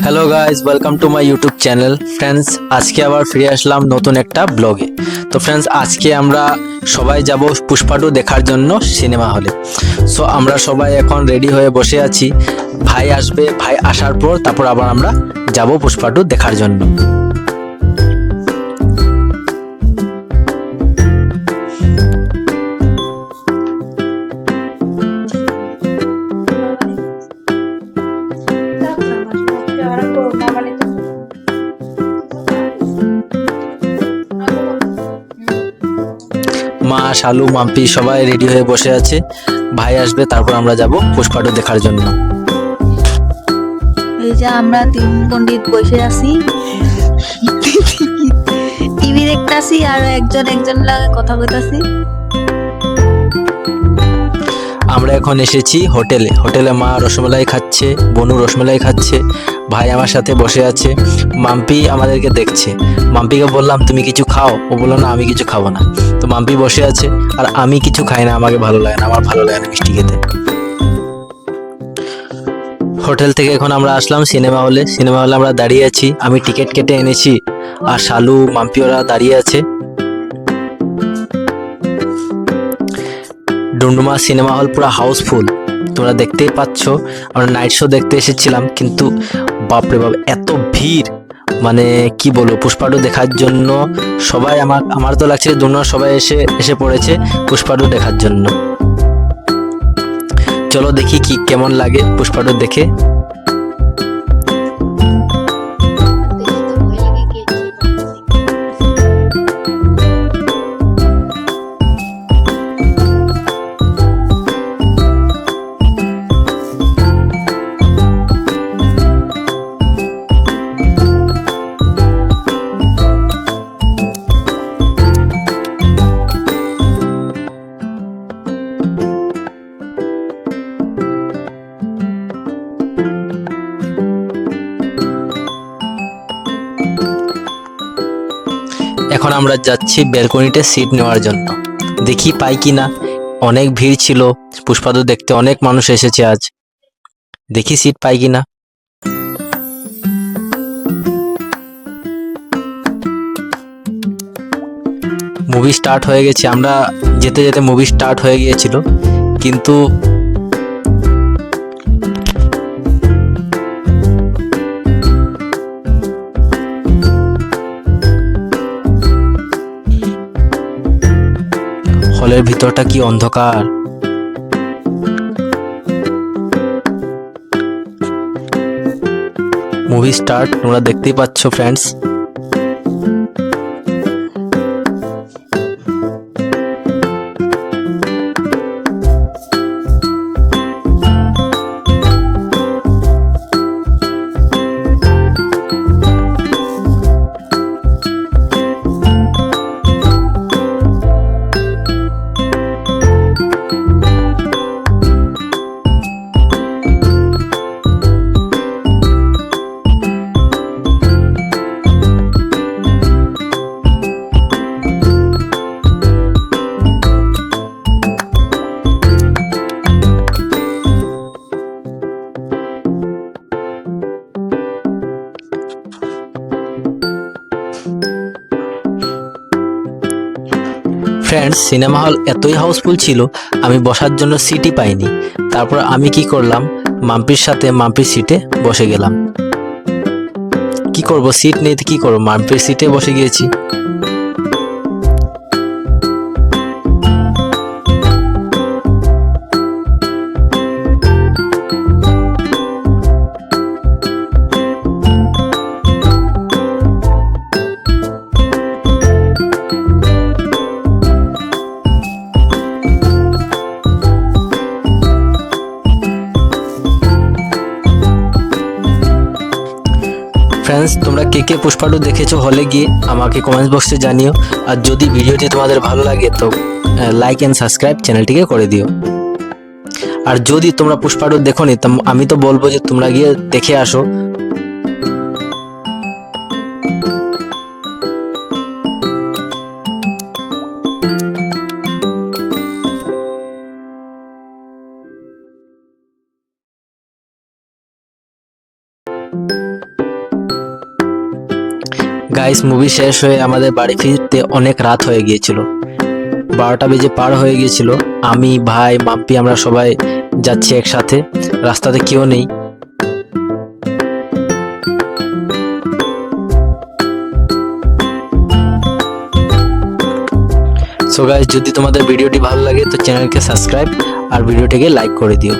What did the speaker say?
Hello guys, welcome to my YouTube channel. Friends, আজকে আবার ফিরে আসলাম নতুন একটা ব্লগে। তো ফ্রেন্ডস, আজকে আমরা সবাই যাব পুষ্পা 2 দেখার জন্য সিনেমা হলে। সো আমরা সবাই এখন রেডি হয়ে বসে আছি। ভাই আসবে, ভাই আসার পর তারপর আবার আমরা যাব পুষ্পা 2 দেখার জন্য। মা, শালু, মাম্পি সবাই রেডি হয়ে বসে আছে। ভাই আসবে, তারপর আমরা যাব পুষ্পা 2 দেখার জন্য। এই যে আমরা তিন পণ্ডিত বসে আছি, টিভি দেখতাছি আর একজন লাগে কথা কইতাছি। আমরা এখন এসেছি হোটেলে মা রসমালাই খাচ্ছে, বনু রসমালাই খাচ্ছে, ভাই আমার সাথে বসে আছে, মাম্পি আমাদেরকে দেখছে। মাম্পিকে বললাম তুমি কিছু খাও, ও বললো না আমি কিছু খাবো না। তো মাম্পি বসে আছে, আর আমি কিছু খাই না, আমাকে ভালো লাগে না, আমার ভালো লাগে না মিষ্টি খেতে। হোটেল থেকে এখন আমরা আসলাম সিনেমা হলে আমরা দাঁড়িয়ে আছি। আমি টিকিট কেটে এনেছি, আর শালু, মাম্পি ওরা দাঁড়িয়ে আছে। ডুমডুমা সিনেমা হল পুরো হাউসফুল, তোমরা দেখতেই পাচ্ছ। আমরা নাইট শো দেখতে এসেছিলাম, কিন্তু বাপরে বাপ এত ভিড়, মানে কি বলবো, পুষ্পা 2 দেখার জন্য সবাই, আমার তো লাগছে ডুমডুমা সবাই এসে পড়েছে পুষ্পা 2 দেখার জন্য। চলো দেখি কি কেমন লাগে পুষ্পা 2 দেখে। এখন আমরা যাচ্ছি ব্যালকনিতে সিট নেওয়ার জন্য, দেখি পাই কিনা। অনেক ভিড় ছিল, পুষ্পা 2 দেখতে অনেক মানুষ এসেছে আজ, দেখি সিট পাই কিনা। মুভি স্টার্ট হয়ে গেছে, আমরা যেতে যেতে মুভি স্টার্ট হয়ে গিয়েছিল, কিন্তু হলের ভিতরটা কি অন্ধকার। মুভি স্টার্ট, তোমরা দেখতেই পাচ্ছ ফ্রেন্ডস। ফ্রেন্ডস, সিনেমা হল এতই হাউসফুল ছিল, আমি বসার জন্য সিটই পাইনি। তারপর আমি কি করলাম, মাম্পির সাথে মাম্পির সিটে বসে গেলাম। কি করব, সিট নেই তো কি করবো, মাম্পির সিটে বসে গিয়েছি। ফ্রেন্ডস, তোমরা কে কে পুষ্পা 2 দেখেছো হলে গিয়ে আমাকে কমেন্টস বক্সে জানিও। আর যদি ভিডিওটি তোমাদের ভালো লাগে তো লাইক অ্যান্ড সাবস্ক্রাইব চ্যানেলটিকে করে দিও। আর যদি তোমরা পুষ্পা 2 দেখোনি, তো আমি তো বলবো যে তোমরা গিয়ে দেখে আসো। গাইস মুভি শেষ হয়ে আমাদের বাড়ি ফিরতে অনেক রাত হয়ে গিয়েছিল, 12টা বেজে পার হয়ে গিয়েছিল। আমি, ভাই, মাম্পি আমরা সবাই যাচ্ছি একসাথে, রাস্তাতে কেউ নেই। সো গাইস যদি তোমাদের ভিডিওটি ভালো লাগে তো চ্যানেলকে সাবস্ক্রাইব আর ভিডিওটিকে লাইক করে দিও।